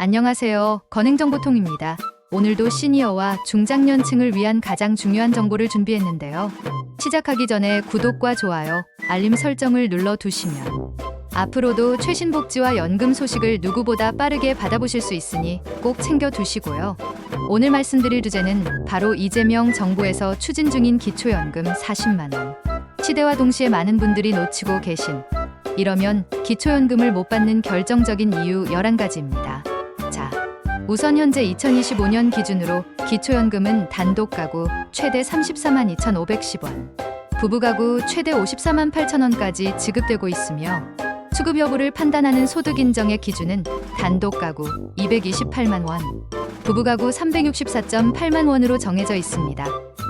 안녕하세요. 건행정보통입니다. 오늘도 시니어와 중장년층을 위한 가장 중요한 정보를 준비했는데요. 시작하기 전에 구독과 좋아요, 알림 설정을 눌러두시면 앞으로도 최신 복지와 연금 소식을 누구보다 빠르게 받아보실 수 있으니 꼭 챙겨두시고요. 오늘 말씀드릴 주제는 바로 이재명 정부에서 추진 중인 기초연금 40만 원. 시대와 동시에 많은 분들이 놓치고 계신, 이러면 기초연금을 못 받는 결정적인 이유 11가지입니다. 자, 우선 현재 2025년 기준으로 기초연금은 단독 가구 최대 34만 2,510원, 부부 가구 최대 54만 8천원까지 지급되고 있으며 수급 여부를 판단하는 소득 인정의 기준은 단독 가구 228만 원, 부부 가구 364.8만 원으로 정해져 있습니다.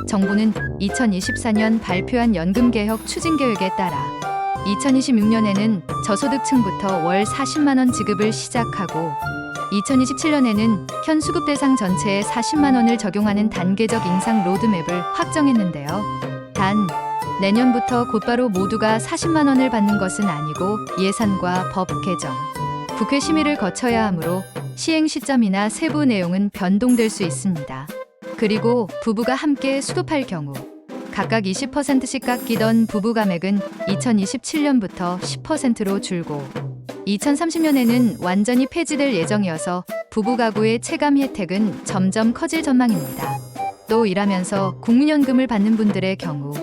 정부는 2024년 발표한 연금개혁 추진계획에 따라 2026년에는 저소득층부터 월 40만 원 지급을 시작하고 2027년에는 현 수급 대상 전체에 40만 원을 적용하는 단계적 인상 로드맵을 확정했는데요. 단, 내년부터 곧바로 모두가 40만 원을 받는 것은 아니고 예산과 법 개정, 국회 심의를 거쳐야 하므로 시행 시점이나 세부 내용은 변동될 수 있습니다. 그리고 부부가 함께 수급할 경우 각각 20%씩 깎이던 부부 감액은 2027년부터 10%로 줄고 2030년에는 완전히 폐지될 예정이어서 부부 가구의 체감 혜택은 점점 커질 전망입니다. 또 일하면서 국민연금을 받는 분들의 경우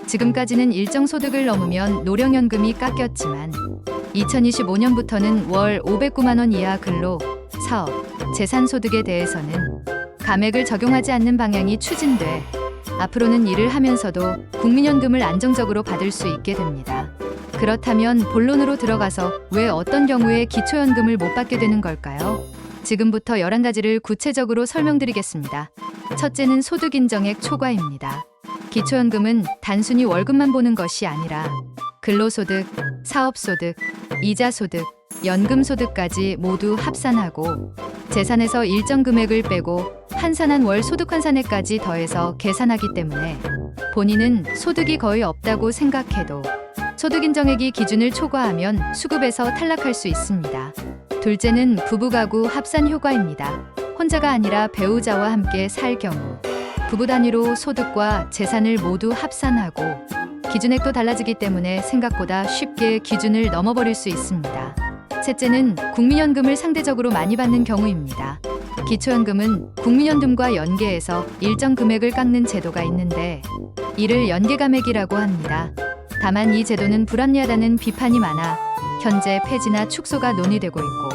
지금까지는 일정 소득을 넘으면 노령연금이 깎였지만 2025년부터는 월 509만 원 이하 근로, 사업, 재산소득에 대해서는 감액을 적용하지 않는 방향이 추진돼 앞으로는 일을 하면서도 국민연금을 안정적으로 받을 수 있게 됩니다. 그렇다면 본론으로 들어가서 왜 어떤 경우에 기초연금을 못 받게 되는 걸까요? 지금부터 11가지를 구체적으로 설명드리겠습니다. 첫째는 소득인정액 초과입니다. 기초연금은 단순히 월급만 보는 것이 아니라 근로소득, 사업소득, 이자소득, 연금소득까지 모두 합산하고 재산에서 일정 금액을 빼고 환산한 월 소득 환산액까지 더해서 계산하기 때문에 본인은 소득이 거의 없다고 생각해도 소득인정액이 기준을 초과하면 수급에서 탈락할 수 있습니다. 둘째는 부부가구 합산 효과입니다. 혼자가 아니라 배우자와 함께 살 경우 부부 단위로 소득과 재산을 모두 합산하고 기준액도 달라지기 때문에 생각보다 쉽게 기준을 넘어버릴 수 있습니다. 셋째는 국민연금을 상대적으로 많이 받는 경우입니다. 기초연금은 국민연금과 연계해서 일정 금액을 깎는 제도가 있는데 이를 연계감액이라고 합니다. 다만 이 제도는 불합리하다는 비판이 많아 현재 폐지나 축소가 논의되고 있고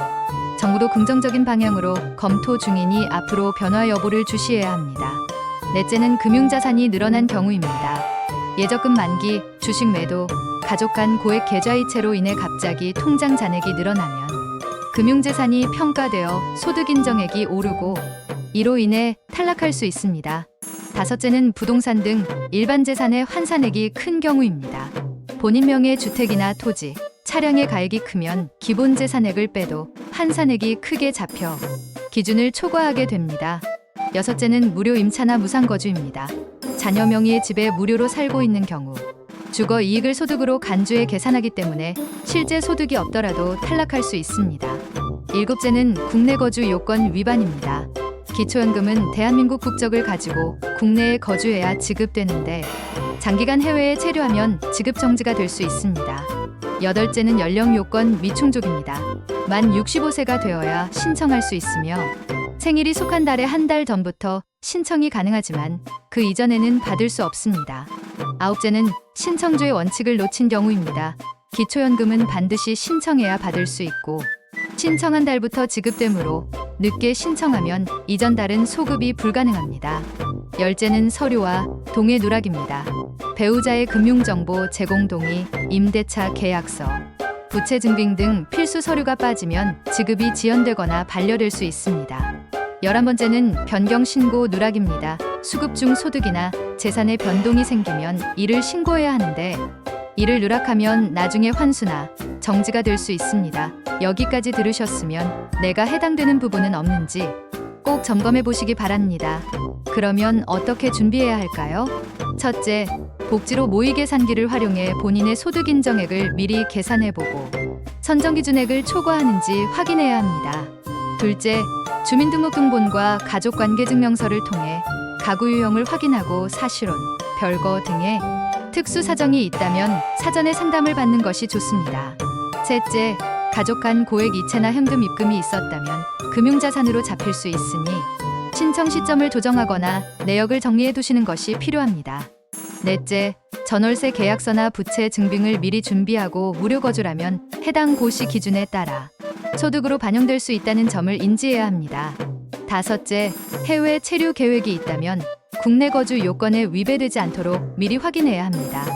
정부도 긍정적인 방향으로 검토 중이니 앞으로 변화 여부를 주시해야 합니다. 넷째는 금융자산이 늘어난 경우입니다. 예적금 만기, 주식 매도, 가족 간 고액 계좌이체로 인해 갑자기 통장 잔액이 늘어나면 금융재산이 평가되어 소득인정액이 오르고 이로 인해 탈락할 수 있습니다. 다섯째는 부동산 등 일반 재산의 환산액이 큰 경우입니다. 본인 명의 주택이나 토지, 차량의 가액이 크면 기본 재산액을 빼도 환산액이 크게 잡혀 기준을 초과하게 됩니다. 여섯째는 무료 임차나 무상거주입니다. 자녀 명의의 집에 무료로 살고 있는 경우 주거 이익을 소득으로 간주해 계산하기 때문에 실제 소득이 없더라도 탈락할 수 있습니다. 일곱째는 국내 거주 요건 위반입니다. 기초연금은 대한민국 국적을 가지고 국내에 거주해야 지급되는데 장기간 해외에 체류하면 지급 정지가 될 수 있습니다. 여덟째는 연령 요건 미충족입니다. 만 65세가 되어야 신청할 수 있으며 생일이 속한 달의 한 달 전부터 신청이 가능하지만 그 이전에는 받을 수 없습니다. 아홉째는 신청조의 원칙을 놓친 경우입니다. 기초연금은 반드시 신청해야 받을 수 있고 신청한 달부터 지급되므로 늦게 신청하면 이전 달은 소급이 불가능합니다. 열째는 서류와 동의 누락입니다. 배우자의 금융정보 제공 동의, 임대차 계약서, 부채 증빙 등 필수 서류가 빠지면 지급이 지연되거나 반려될 수 있습니다. 11번째는 변경 신고 누락입니다. 수급 중 소득이나 재산의 변동이 생기면 이를 신고해야 하는데 이를 누락하면 나중에 환수나 정지가 될 수 있습니다. 여기까지 들으셨으면 내가 해당되는 부분은 없는지 꼭 점검해 보시기 바랍니다. 그러면 어떻게 준비해야 할까요? 첫째, 복지로 모의계산기를 활용해 본인의 소득 인정액을 미리 계산해보고 선정기준액을 초과하는지 확인해야 합니다. 둘째, 주민등록등본과 가족관계증명서를 통해 가구 유형을 확인하고 사실혼, 별거 등의 특수 사정이 있다면 사전에 상담을 받는 것이 좋습니다. 셋째, 가족 간 고액 이체나 현금 입금이 있었다면 금융자산으로 잡힐 수 있으니 신청 시점을 조정하거나 내역을 정리해 두시는 것이 필요합니다. 넷째, 전월세 계약서나 부채 증빙을 미리 준비하고 무료 거주라면 해당 고시 기준에 따라 소득으로 반영될 수 있다는 점을 인지해야 합니다. 다섯째, 해외 체류 계획이 있다면 국내 거주 요건에 위배되지 않도록 미리 확인해야 합니다.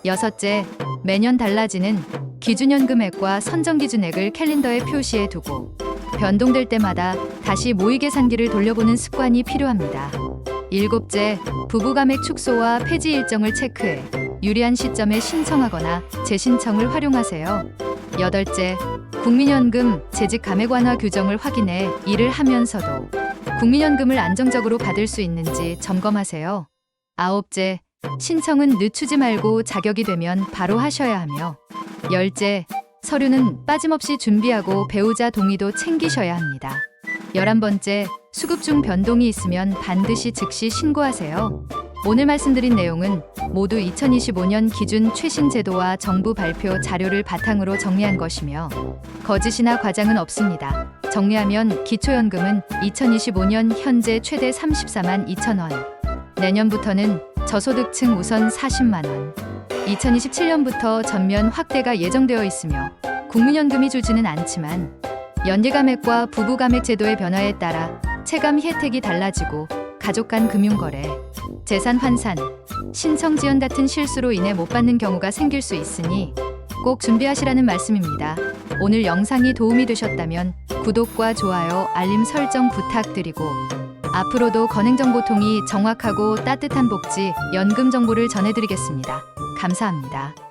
여섯째, 매년 달라지는 기준연금액과 선정기준액을 캘린더에 표시해 두고 변동될 때마다 다시 모의계산기를 돌려보는 습관이 필요합니다. 일곱째, 부부가맥 축소와 폐지 일정을 체크해 유리한 시점에 신청하거나 재신청을 활용하세요. 여덟째, 국민연금 재직 감액 완화 규정을 확인해 일을 하면서도 국민연금을 안정적으로 받을 수 있는지 점검하세요. 아홉째, 신청은 늦추지 말고 자격이 되면 바로 하셔야 하며 열째, 서류는 빠짐없이 준비하고 배우자 동의도 챙기셔야 합니다. 11번째, 수급 중 변동이 있으면 반드시 즉시 신고하세요. 오늘 말씀드린 내용은 모두 2025년 기준 최신 제도와 정부 발표 자료를 바탕으로 정리한 것이며 거짓이나 과장은 없습니다. 정리하면 기초연금은 2025년 현재 최대 34만 2천 원, 내년부터는 저소득층 우선 40만 원, 2027년부터 전면 확대가 예정되어 있으며 국민연금이 줄지는 않지만 연계감액과 부부감액 제도의 변화에 따라 체감 혜택이 달라지고 가족 간 금융거래, 재산 환산, 신청 지연 같은 실수로 인해 못 받는 경우가 생길 수 있으니 꼭 준비하시라는 말씀입니다. 오늘 영상이 도움이 되셨다면 구독과 좋아요, 알림 설정 부탁드리고 앞으로도 건행정보통이 정확하고 따뜻한 복지, 연금 정보를 전해드리겠습니다. 감사합니다.